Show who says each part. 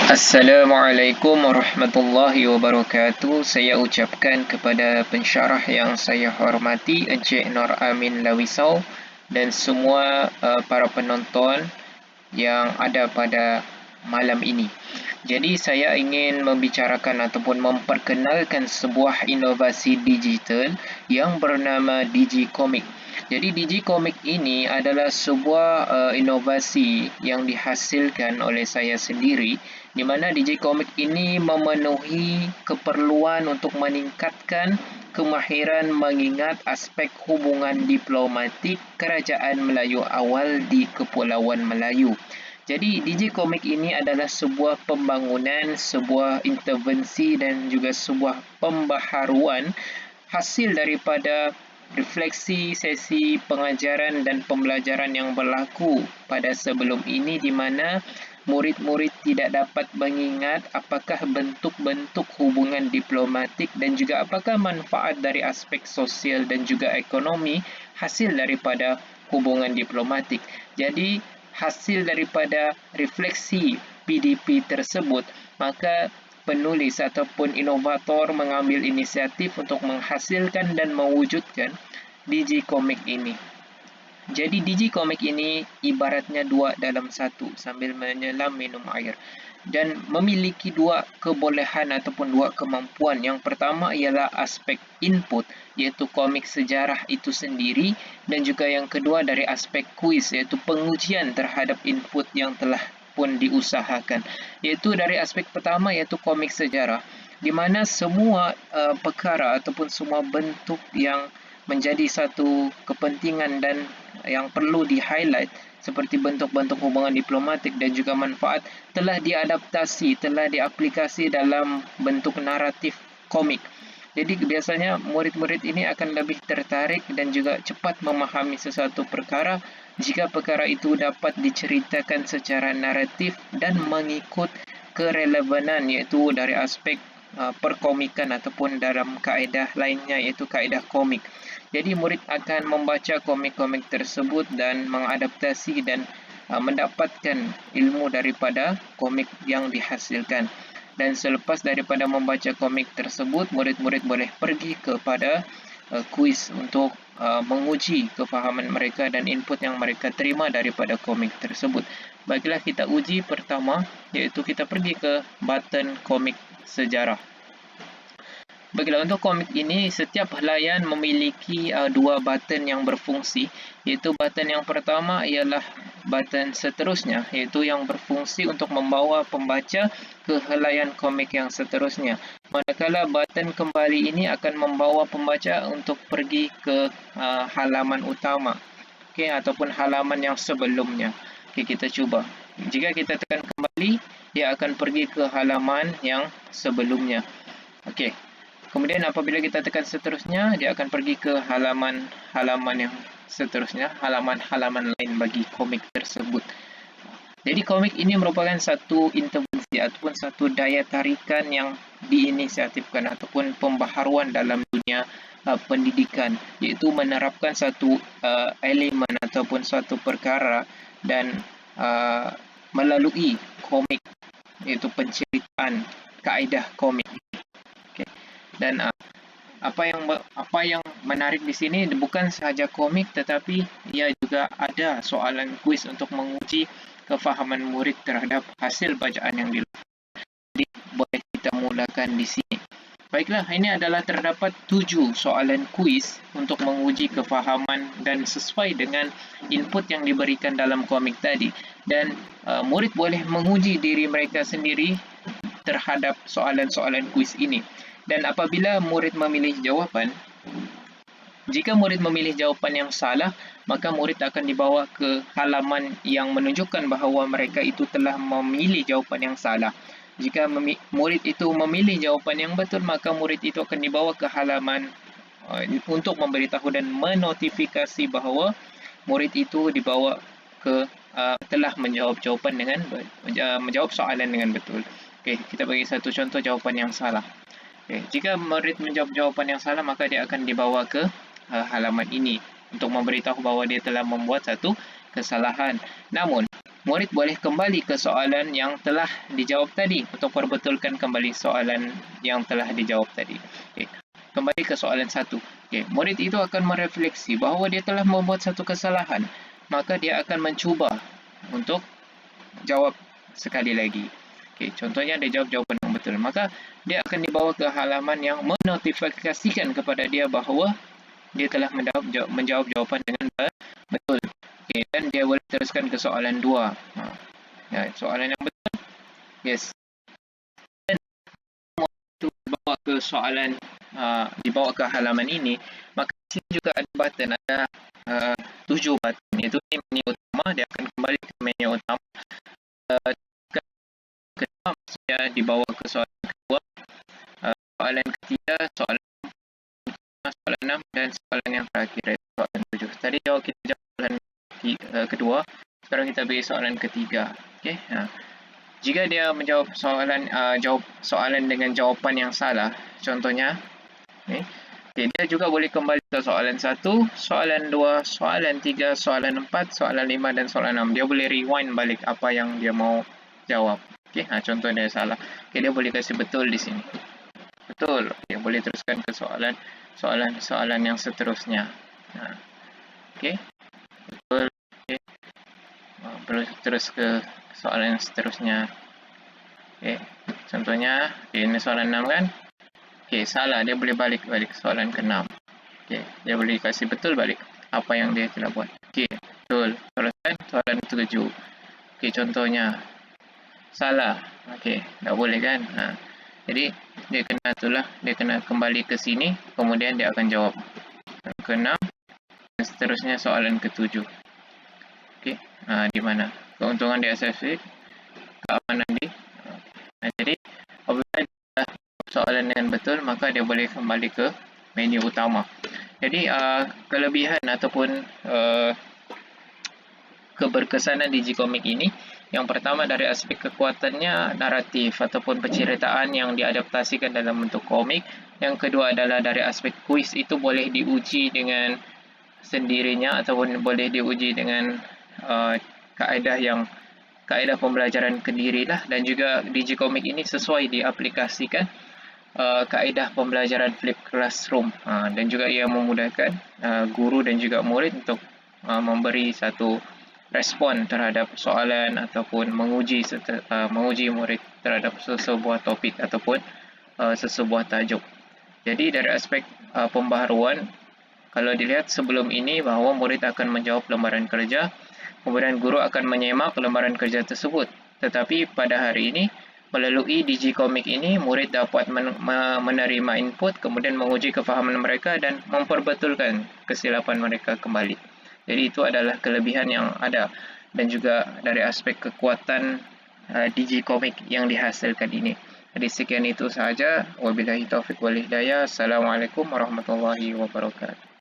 Speaker 1: Assalamualaikum warahmatullahi wabarakatuh. Saya ucapkan kepada pensyarah yang saya hormati Encik Nur Amin Lawisau dan semua para penonton yang ada pada malam ini. Jadi saya ingin membicarakan ataupun memperkenalkan sebuah inovasi digital yang bernama DigiComic. Jadi DigiComic ini adalah sebuah inovasi yang dihasilkan oleh saya sendiri, di mana DigiComic ini memenuhi keperluan untuk meningkatkan kemahiran mengingat aspek hubungan diplomatik Kerajaan Melayu awal di Kepulauan Melayu. Jadi DigiComic ini adalah sebuah pembangunan, sebuah intervensi dan juga sebuah pembaharuan hasil daripada refleksi sesi pengajaran dan pembelajaran yang berlaku pada sebelum ini, di mana murid-murid tidak dapat mengingat apakah bentuk-bentuk hubungan diplomatik dan juga apakah manfaat dari aspek sosial dan juga ekonomi hasil daripada hubungan diplomatik. Jadi hasil daripada refleksi PDP tersebut, maka penulis ataupun inovator mengambil inisiatif untuk menghasilkan dan mewujudkan DigiComic ini. Jadi DigiComic ini ibaratnya dua dalam satu sambil menyelam minum air dan memiliki dua kebolehan ataupun dua kemampuan. Yang pertama ialah aspek input, iaitu komik sejarah itu sendiri, dan juga yang kedua dari aspek kuis, iaitu pengujian terhadap input yang telah pun diusahakan. Iaitu dari aspek pertama iaitu komik sejarah, di mana semua perkara ataupun semua bentuk yang menjadi satu kepentingan dan yang perlu di-highlight seperti bentuk-bentuk hubungan diplomatik dan juga manfaat telah diadaptasi, telah diaplikasi dalam bentuk naratif komik. Jadi biasanya murid-murid ini akan lebih tertarik dan juga cepat memahami sesuatu perkara jika perkara itu dapat diceritakan secara naratif dan mengikut kerelevanan, iaitu dari aspek perkomikan ataupun dalam kaedah lainnya iaitu kaedah komik. Jadi murid akan membaca komik-komik tersebut dan mengadaptasi dan mendapatkan ilmu daripada komik yang dihasilkan. Dan selepas daripada membaca komik tersebut, murid-murid boleh pergi kepada kuis untuk menguji kefahaman mereka dan input yang mereka terima daripada komik tersebut. Baiklah, kita uji pertama, iaitu kita pergi ke button komik sejarah. Baiklah, untuk komik ini setiap helaian memiliki dua button yang berfungsi, iaitu button yang pertama ialah button seterusnya, iaitu yang berfungsi untuk membawa pembaca ke helaian komik yang seterusnya. Manakala button kembali ini akan membawa pembaca untuk pergi ke halaman utama, okey, ataupun halaman yang sebelumnya. Okey, kita cuba. Jika kita tekan kembali, dia akan pergi ke halaman yang sebelumnya. Okey. Kemudian apabila kita tekan seterusnya, dia akan pergi ke halaman yang seterusnya, halaman-halaman lain bagi komik tersebut. Jadi komik ini merupakan satu intervensi ataupun satu daya tarikan yang diinisiatifkan ataupun pembaharuan dalam dunia pendidikan, iaitu menerapkan satu elemen ataupun satu perkara dan melalui komik, iaitu penceritaan kaedah komik. Okay. Dan apa yang menarik di sini bukan sahaja komik, tetapi ia juga ada soalan kuis untuk menguji kefahaman murid terhadap hasil bacaan yang dilakukan. Jadi boleh kita mulakan di sini. Baiklah, ini adalah terdapat 7 soalan kuis untuk menguji kefahaman dan sesuai dengan input yang diberikan dalam komik tadi. Dan murid boleh menguji diri mereka sendiri terhadap soalan-soalan kuis ini. Dan apabila murid memilih jawapan, jika murid memilih jawapan yang salah, maka murid akan dibawa ke halaman yang menunjukkan bahawa mereka itu telah memilih jawapan yang salah. Jika murid itu memilih jawapan yang betul, maka murid itu akan dibawa ke halaman untuk memberitahu dan menotifikasi bahawa murid itu dibawa ke telah menjawab jawapan dengan menjawab soalan dengan betul. Okey, kita bagi satu contoh jawapan yang salah. Okay. Jika murid menjawab jawapan yang salah, maka dia akan dibawa ke halaman ini untuk memberitahu bahawa dia telah membuat satu kesalahan. Namun, murid boleh kembali ke soalan yang telah dijawab tadi untuk perbetulkan kembali soalan yang telah dijawab tadi. Okay. Kembali ke soalan 1. Okay. Murid itu akan merefleksi bahawa dia telah membuat satu kesalahan. Maka dia akan mencuba untuk jawab sekali lagi. Okay. Contohnya dia jawab jawapan yang betul. Maka dia akan dibawa ke halaman yang menotifikasikan kepada dia bahawa dia telah menjawab jawapan dengan betul. Okay. Dan dia boleh teruskan ke soalan 2. Ya, soalan yang betul. Yes. Dan dibawa ke soalan, dibawa ke halaman ini, maka di sini juga ada button, ada 7 button, iaitu menu utama. Dia akan kembali ke menu utama. Kedua, maksudnya dibawa ke soalan kedua, soalan ketiga, soalan 6 dan soalan yang terakhir, soalan 7. Tadi kita jawab soalan kedua, sekarang kita beri soalan ketiga. Okay. Jika dia menjawab soalan dengan jawapan yang salah, contohnya, okay, dia juga boleh kembali ke soalan 1, soalan 2, soalan 3, soalan 4, soalan 5 dan soalan 6. Dia boleh rewind balik apa yang dia mau jawab. Okay, contoh dia salah. Okay, dia boleh kasih betul di sini. Betul. Okay, boleh teruskan ke soalan yang seterusnya. Okay, betul. Okay. Boleh terus ke soalan yang seterusnya. Okay. Contohnya, ini soalan 6 kan? Okay, salah. Dia boleh balik soalan ke-6. Okay. Dia boleh kasih betul balik apa yang dia telah buat. Okay, betul. Teruskan soalan 7. Okay, contohnya, salah. Okay, tak boleh kan? Jadi, dia kena kembali ke sini, kemudian dia akan jawab. Ke-6, dan seterusnya soalan ke-7. Okay, di mana? Keuntungan di SFC, keamanan di. Jadi, apabila dia soalan yang betul, maka dia boleh kembali ke menu utama. Jadi, kelebihan ataupun keberkesanan Digicomic ini, yang pertama dari aspek kekuatannya naratif ataupun penceritaan yang diadaptasikan dalam bentuk komik. Yang kedua adalah dari aspek kuis, itu boleh diuji dengan sendirinya ataupun boleh diuji dengan kaedah pembelajaran kendiri lah. Dan juga Digicomic ini sesuai diaplikasikan kaedah pembelajaran flip classroom, dan juga ia memudahkan guru dan juga murid untuk memberi satu respon terhadap soalan ataupun menguji murid terhadap sesebuah topik ataupun sesebuah tajuk. Jadi dari aspek pembaharuan, kalau dilihat sebelum ini bahawa murid akan menjawab lembaran kerja, kemudian guru akan menyemak lembaran kerja tersebut. Tetapi pada hari ini, melalui Digicomic ini, murid dapat menerima input, kemudian menguji kefahaman mereka dan memperbetulkan kesilapan mereka kembali. Jadi itu adalah kelebihan yang ada, dan juga dari aspek kekuatan Digicomic yang dihasilkan ini. Jadi sekian itu sahaja. Wabillahi taufiq wal hidayah. Assalamualaikum warahmatullahi wabarakatuh.